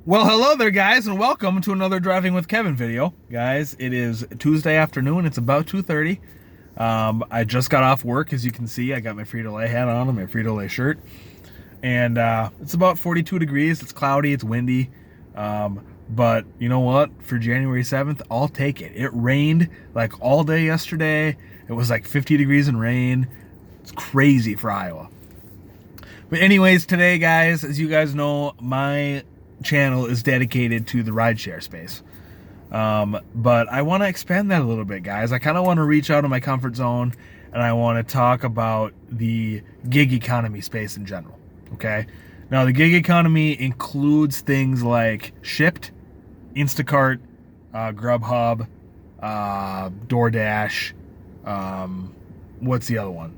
Well, hello there, guys, and welcome to another Driving with Kevin video. Guys, it is Tuesday afternoon. It's about 2:30. I just got off work. As you can see, I got my Frito-Lay hat on and my Frito-Lay shirt. And it's about 42 degrees. It's cloudy. It's windy. But you know what? For January 7th, I'll take it. It rained like all day yesterday. It was like 50 degrees and rain. It's crazy for Iowa. But anyways, today, guys, as you guys know, my channel is dedicated to the rideshare space. But I want to expand that a little bit, guys. I kind of want to reach out of my comfort zone, and I want to talk about the gig economy space in general. Okay? Now, the gig economy includes things like Shipt, Instacart, Grubhub, DoorDash, what's the other one?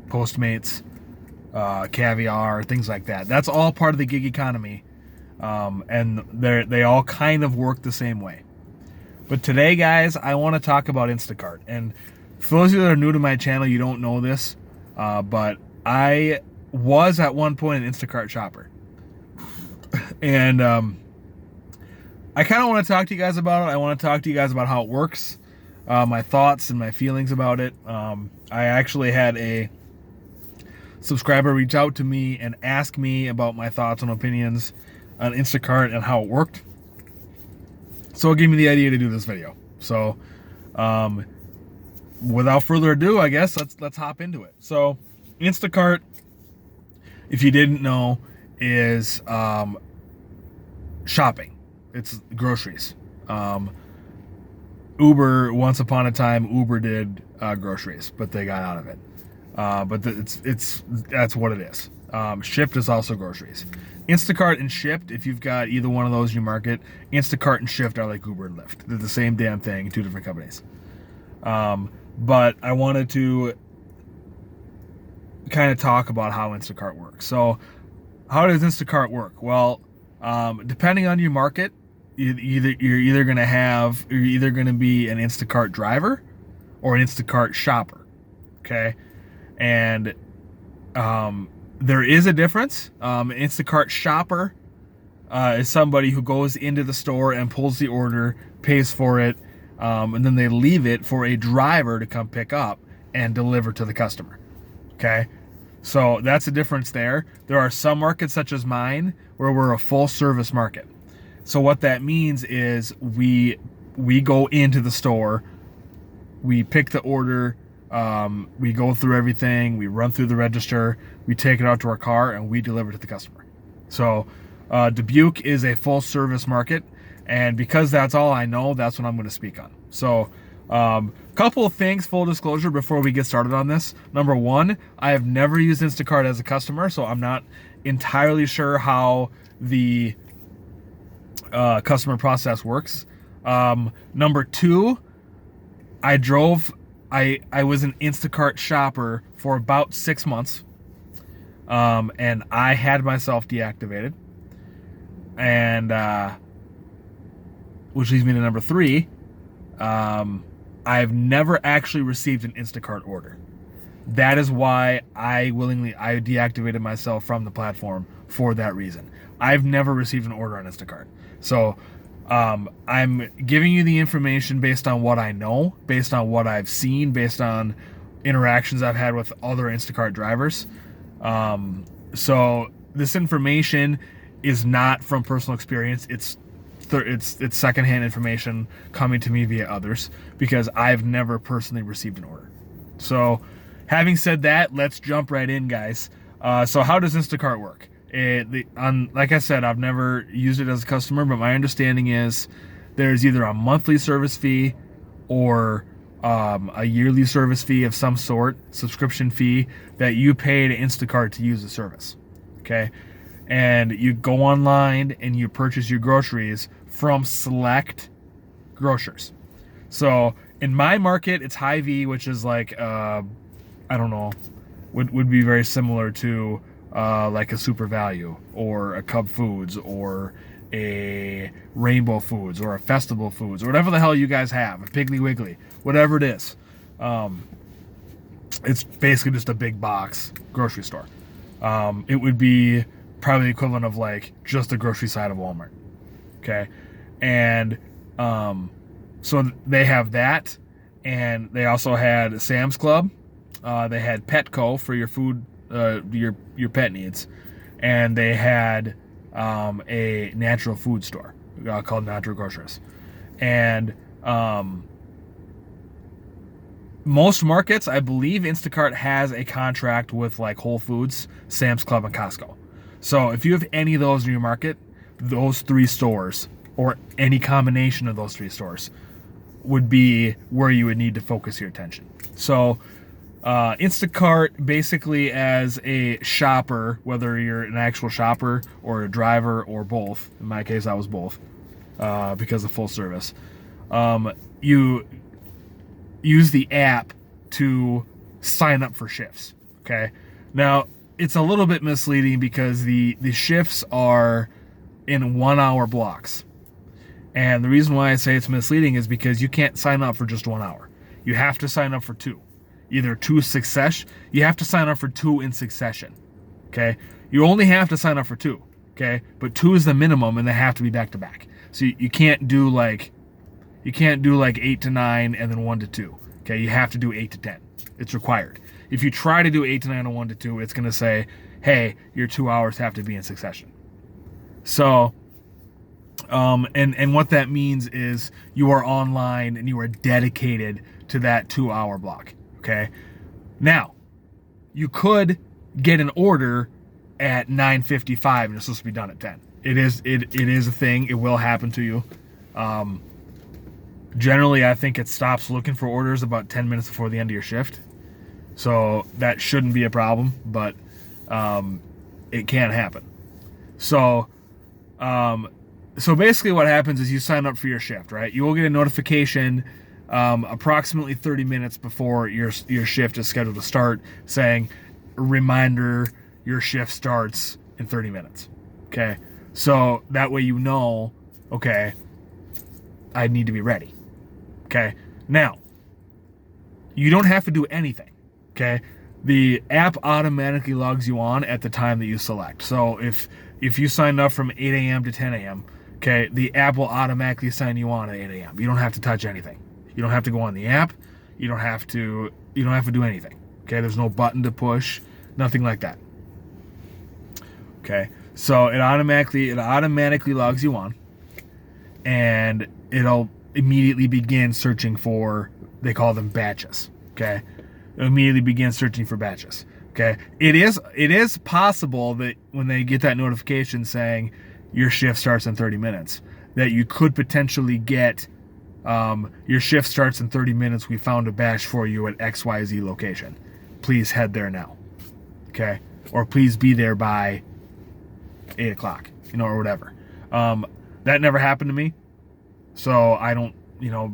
Postmates, Caviar, things like that. That's all part of the gig economy. And they all kind of work the same way. But today, guys, I want to talk about Instacart. And for those of you that are new to my channel, you don't know this, but I was at one point an Instacart shopper. And I kind of want to talk to you guys about it. I want to talk to you guys about how it works, my thoughts and my feelings about it. I actually had a subscriber reach out to me and ask me about my thoughts and opinions on Instacart and how it worked. So it gave me the idea to do this video. So without further ado, I guess let's hop into it. So Instacart, if you didn't know, is shopping. It's groceries. Uber, once upon a time, Uber did groceries, but they got out of it. But that's what it is. Shipt is also groceries. Instacart and Shipt, if you've got either one of those in your market, Instacart and Shipt are like Uber and Lyft. They're the same damn thing, two different companies. But I wanted to kind of talk about how Instacart works. So how does Instacart work? Well, depending on your market, you're either going to be an Instacart driver or an Instacart shopper. Okay. And there is a difference. An Instacart shopper is somebody who goes into the store and pulls the order, pays for it, and then they leave it for a driver to come pick up and deliver to the customer. Okay? So that's the difference there. There are some markets such as mine where we're a full service market. So what that means is we go into the store, we pick the order, we go through everything, we run through the register, we take it out to our car, and we deliver to the customer. So Dubuque is a full service market, and because that's all I know, that's what I'm going to speak on. So couple of things, full disclosure, before we get started on this. Number one, I have never used Instacart as a customer, so I'm not entirely sure how the customer process works. Number two, I was an Instacart shopper for about 6 months, and I had myself deactivated, and which leads me to number three. I've never actually received an Instacart order. That is why I deactivated myself from the platform for that reason. I've never received an order on Instacart. So I'm giving you the information based on what I know, based on what I've seen, based on interactions I've had with other Instacart drivers. So this information is not from personal experience. It's secondhand information coming to me via others, because I've never personally received an order. So having said that, let's jump right in, guys. So how does Instacart work? Like I said, I've never used it as a customer, but my understanding is there's either a monthly service fee or a yearly service fee of some sort, subscription fee, that you pay to Instacart to use the service. Okay? And you go online and you purchase your groceries from select grocers. So in my market, it's Hy-Vee, which is like, I don't know, would be very similar to like a Super Value or a Cub Foods or a Rainbow Foods or a Festival Foods or whatever the hell you guys have, a Piggly Wiggly, whatever it is. It's basically just a big box grocery store. It would be probably the equivalent of like just the grocery side of Walmart. Okay. And so they have that, and they also had Sam's Club. They had Petco for your food, your pet needs, and they had a natural food store called Natural Grocers. And most markets, I believe Instacart has a contract with like Whole Foods, Sam's Club, and Costco. So if you have any of those in your market, those 3 stores, or any combination of those 3 stores, would be where you would need to focus your attention. So Instacart, basically, as a shopper, whether you're an actual shopper or a driver or both, in my case I was both, because of full service, you use the app to sign up for shifts. Okay, now it's a little bit misleading because the shifts are in 1 hour blocks. And the reason why I say it's misleading is because you can't sign up for just 1 hour. You have to sign up for 2. Either 2 succession. You have to sign up for 2 in succession. Okay? You only have to sign up for 2. Okay? But 2 is the minimum, and they have to be back to back. So you can't do like 8 to 9 and then 1 to 2. Okay? You have to do 8 to 10. It's required. If you try to do 8 to 9 and 1 to 2, it's going to say, hey, your 2 hours have to be in succession. So and what that means is you are online and you are dedicated to that 2 hour block. Okay. Now, you could get an order at 9:55 and it's supposed to be done at 10. It is a thing. It will happen to you. Generally, I think it stops looking for orders about 10 minutes before the end of your shift. So that shouldn't be a problem, but it can happen. So basically what happens is you sign up for your shift, right? You will get a notification approximately 30 minutes before your shift is scheduled to start saying, reminder, your shift starts in 30 minutes. Okay? So that way you know, okay, I need to be ready. Okay? Now, you don't have to do anything. Okay? The app automatically logs you on at the time that you select. So if you signed up from 8 a.m. to 10 a.m., okay, the app will automatically sign you on at 8 a.m. You don't have to touch anything. You don't have to go on the app. You don't have to do anything. Okay, there's no button to push, nothing like that. Okay, so it automatically logs you on, and it'll immediately begin searching for, they call them batches. Okay, it'll immediately begin searching for batches. Okay, it is possible that when they get that notification saying your shift starts in 30 minutes, that you could potentially get your shift starts in 30 minutes. We found a batch for you at XYZ location. Please head there now. Okay, or please be there by 8 o'clock, or whatever. That never happened to me, so I don't,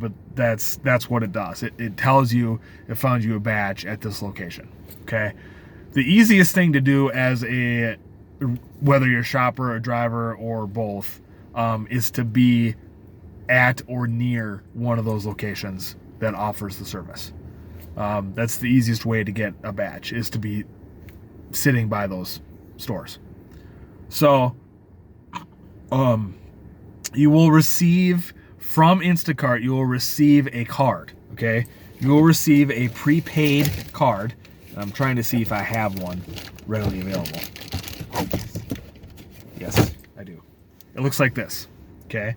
but that's what it does. It tells you it found you a batch at this location. Okay. The easiest thing to do as whether you're a shopper, a driver, or both, is to be at or near one of those locations that offers the service. That's the easiest way to get a batch, is to be sitting by those stores. So, you will receive from Instacart, you will receive a card. Okay, you will receive a prepaid card. I'm trying to see if I have one readily available. Yes, I do. It looks like this. Okay.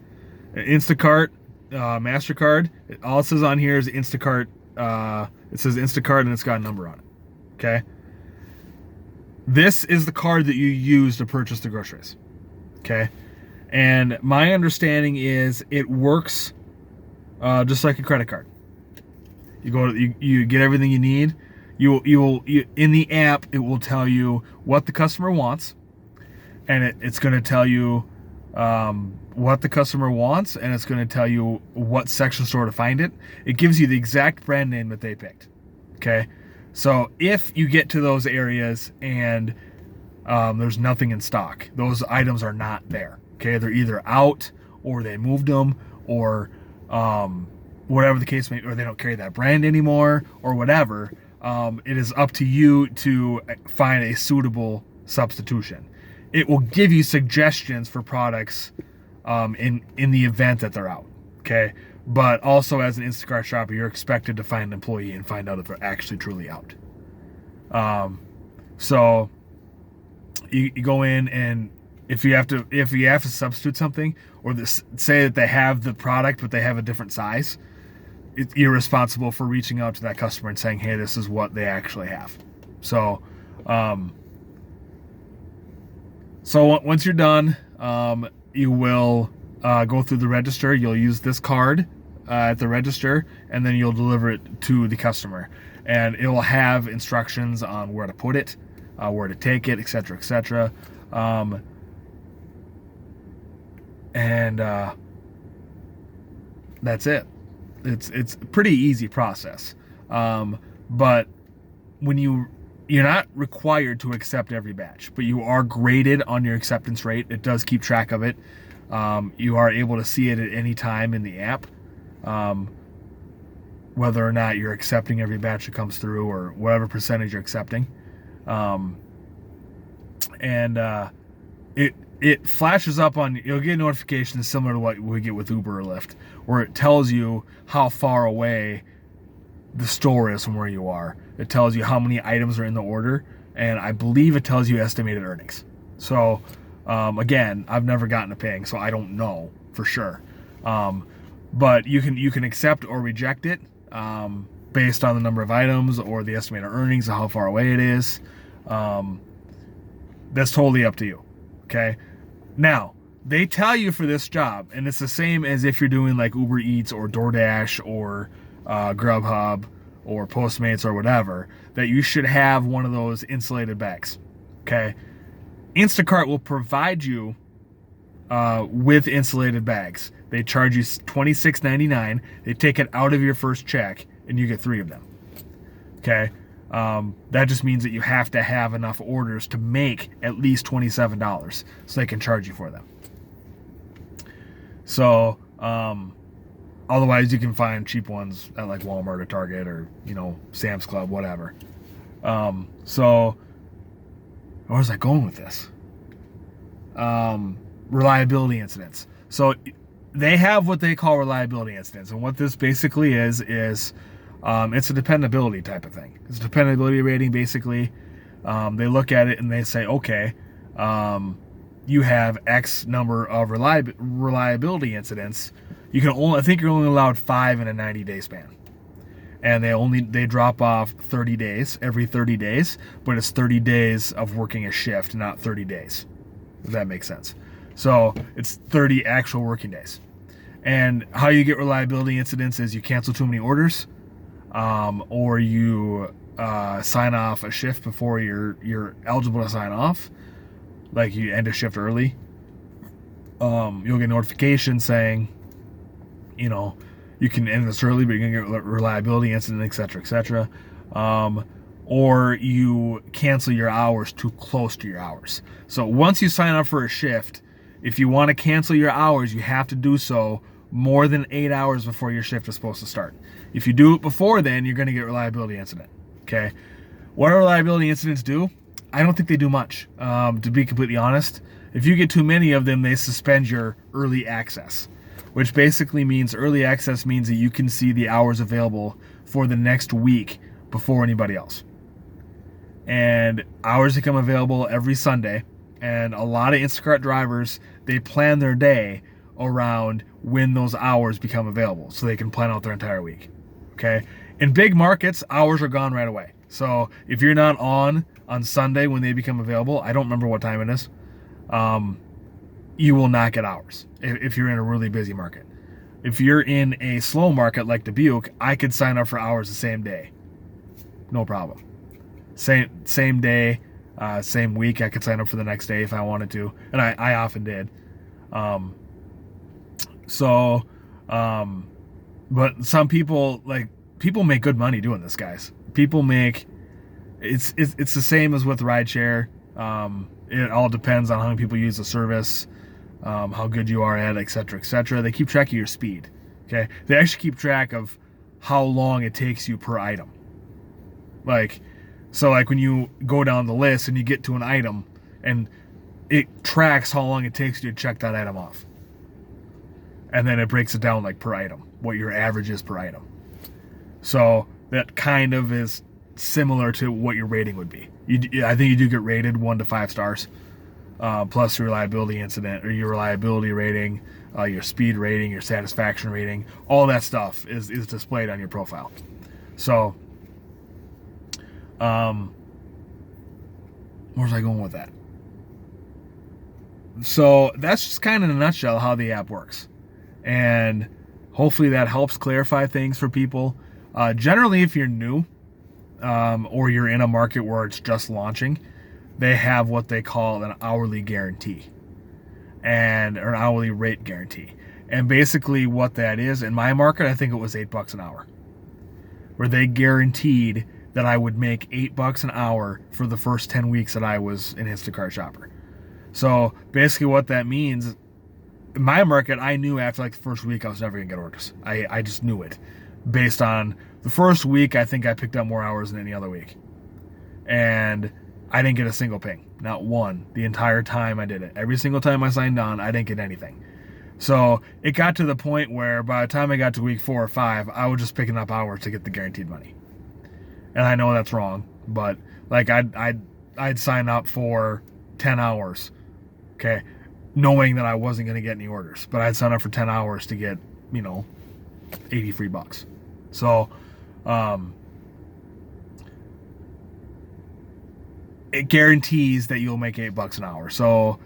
Instacart, MasterCard. All it says on here is Instacart. It says Instacart and it's got a number on it. Okay. This is the card that you use to purchase the groceries. Okay. And my understanding is it works just like a credit card. You get everything you need. You in the app, it will tell you what the customer wants, and it's going to tell you what the customer wants, and it's going to tell you what section store to find it. It gives you the exact brand name that they picked. Okay, so if you get to those areas and there's nothing in stock, those items are not there. Okay, they're either out, or they moved them, or whatever the case may be, or they don't carry that brand anymore, or whatever. It is up to you to find a suitable substitution. it will give you suggestions for products in the event that they're out. Okay. But also, as an Instacart shopper, you're expected to find an employee and find out if they're actually truly out. So you go in, and if you have to substitute something, or say that they have the product but they have a different size, you're responsible for reaching out to that customer and saying, hey, this is what they actually have. So once you're done, you will go through the register. You'll use this card at the register, and then you'll deliver it to the customer, and it will have instructions on where to put it, where to take it, etc., etc. And that's it. It's a pretty easy process. But when you're not required to accept every batch, but you are graded on your acceptance rate. It does keep track of it. You are able to see it at any time in the app, whether or not you're accepting every batch that comes through, or whatever percentage you're accepting. It flashes up on, you'll get notifications similar to what we get with Uber or Lyft, where it tells you how far away the store is from where you are. It tells you how many items are in the order, and I believe it tells you estimated earnings. So again, I've never gotten a ping, so I don't know for sure. But you can accept or reject it based on the number of items or the estimated earnings of how far away it is. That's totally up to you. Okay. Now, they tell you for this job, and it's the same as if you're doing like Uber Eats or DoorDash or Grubhub or Postmates or whatever, that you should have one of those insulated bags. Okay. Instacart will provide you with insulated bags. They charge you $26.99. They take it out of your first check, and you get 3 of them. Okay. That just means that you have to have enough orders to make at least $27 so they can charge you for them. So, otherwise you can find cheap ones at like Walmart or Target or, Sam's Club, whatever. So where was I going with this? Reliability incidents. So they have what they call reliability incidents. And what this basically is it's a dependability type of thing. It's a dependability rating, basically. They look at it and they say, okay, you have X number of reliability incidents. I think you're only allowed 5 in a 90-day span. And they drop off 30 days, every 30 days, but it's 30 days of working a shift, not 30 days. If that makes sense. So it's 30 actual working days. And how you get reliability incidents is you cancel too many orders, or you sign off a shift before you're eligible to sign off, like you end a shift early. You'll get notifications saying, you can end this early, but you're gonna get reliability incident, etc., etc. Or you cancel your hours too close to your hours. So once you sign up for a shift, if you want to cancel your hours, you have to do so more than 8 hours before your shift is supposed to start. If you do it before then, you're going to get reliability incident. Okay. What do reliability incidents do? I don't think they do much. To be completely honest, if you get too many of them, they suspend your early access, which basically means early access means that you can see the hours available for the next week before anybody else. And hours become available every Sunday. And a lot of Instacart drivers, they plan their day around when those hours become available so they can plan out their entire week. Okay. In big markets, hours are gone right away. So if you're not on Sunday when they become available, I don't remember what time it is, you will not get hours if you're in a really busy market. If you're in a slow market like Dubuque, I could sign up for hours the same day. No problem. Same day, same week, I could sign up for the next day if I wanted to. And I often did. But some people make good money doing this, guys. It's the same as with rideshare. It all depends on how many people use the service, how good you are at it, etc., etc. They keep track of your speed. Okay, they actually keep track of how long it takes you per item. So when you go down the list and you get to an item, and it tracks how long it takes you to check that item off. And then it breaks it down like per item, what your average is per item. So that kind of is similar to what your rating would be. I think you do get rated 1 to 5 stars, plus your reliability incident or your reliability rating, your speed rating, your satisfaction rating, all that stuff is displayed on your profile. So, where's I going with that? So that's just kind of in a nutshell how the app works. And hopefully that helps clarify things for people. Generally, if you're new or you're in a market where it's just launching, they have what they call an hourly guarantee or an hourly rate guarantee. And basically what that is, in my market, I think it was $8 an hour, where they guaranteed that I would make $8 an hour for the first 10 weeks that I was an Instacart shopper. So basically what that means, in my market, I knew after like the first week I was never going to get orders. I just knew it. Based on the first week, I think I picked up more hours than any other week. And I didn't get a single ping. Not one. The entire time I did it. Every single time I signed on, I didn't get anything. So it got to the point where by the time I got to week 4 or 5, I was just picking up hours to get the guaranteed money. And I know that's wrong, but like I'd sign up for 10 hours, okay, knowing that I wasn't going to get any orders, but I'd sign up for 10 hours to get, 80 free bucks. So, it guarantees that you'll make $8 an hour. So,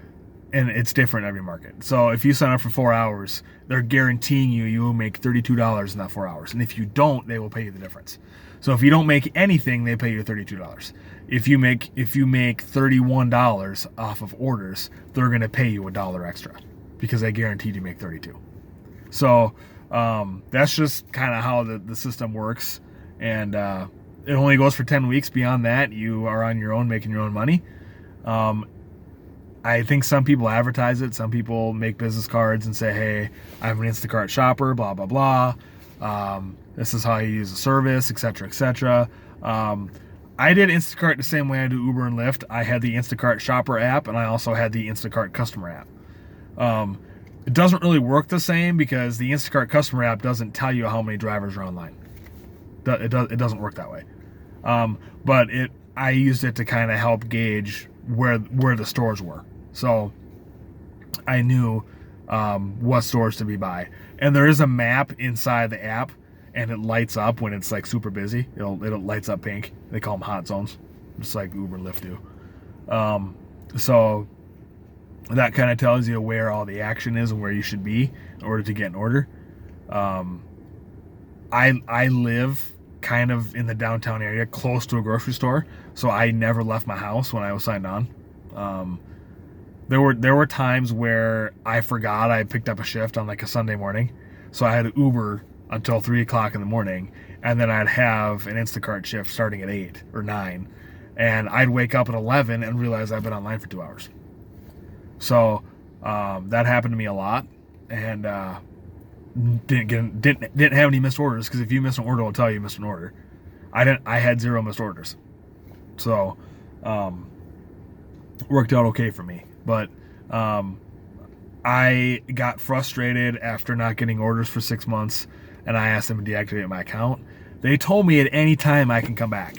and it's different in every market. So if you sign up for 4 hours, they're guaranteeing you will make $32 in that 4 hours. And if you don't, they will pay you the difference. So if you don't make anything, they pay you $32. If you make $31 off of orders, they're going to pay you $1 extra because they guaranteed you make 32. So that's just kind of how the system works. And it only goes for 10 weeks. Beyond that, you are on your own, making your own money. I think some people advertise it. Some people make business cards and say, hey, I'm an Instacart shopper, blah, blah, blah. This is how you use the service, etc., etc. I did Instacart the same way I do Uber and Lyft. I had the Instacart shopper app, and I also had the Instacart customer app. It doesn't really work the same because the Instacart customer app doesn't tell you how many drivers are online. It doesn't work that way. But I used it to kind of help gauge where the stores were. So I knew what stores to be by. And there is a map inside the app, and it lights up when it's like super busy. It lights up pink. They call them hot zones, just like Uber and Lyft do. So that kind of tells you where all the action is and where you should be in order to get an order. I live kind of in the downtown area, close to a grocery store, so I never left my house when I was signed on. There were times where I forgot I picked up a shift on like a Sunday morning, so I had to Uber until 3 o'clock in the morning, and then I'd have an Instacart shift starting at 8 or 9, and I'd wake up at 11 and realize I've been online for 2 hours. So that happened to me a lot, and didn't have any missed orders, because if you miss an order, it'll tell you missed an order. I had 0 missed orders, so worked out okay for me. But I got frustrated after not getting orders for 6 months, and I asked them to deactivate my account. They told me at any time I can come back.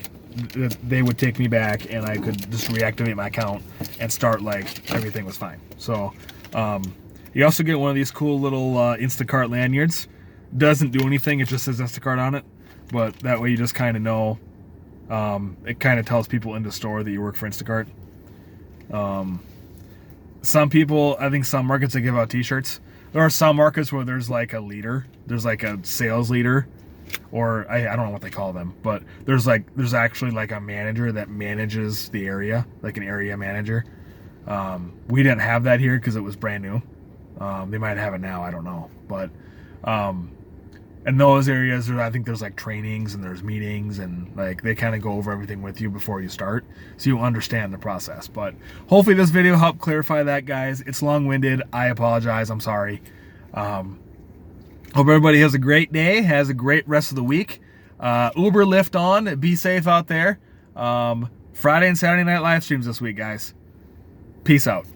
They would take me back, and I could just reactivate my account and start like everything was fine. So you also get one of these cool little Instacart lanyards. Doesn't do anything, it just says Instacart on it, but that way you just kind of know. It kind of tells people in the store that you work for Instacart. Some people, I think some markets, they give out t-shirts. There are some markets where there's like a leader, there's like a sales leader, or I don't know what they call them, but there's actually like a manager that manages the area, like an area manager. We didn't have that here because it was brand new. They might have it now, I don't know. But in those areas, I think there's like trainings and there's meetings, and like they kind of go over everything with you before you start, so you understand the process. But hopefully this video helped clarify that, guys. It's long-winded. I apologize. I'm sorry. Hope everybody has a great day, has a great rest of the week. Uber, Lyft on. Be safe out there. Friday and Saturday night live streams this week, guys. Peace out.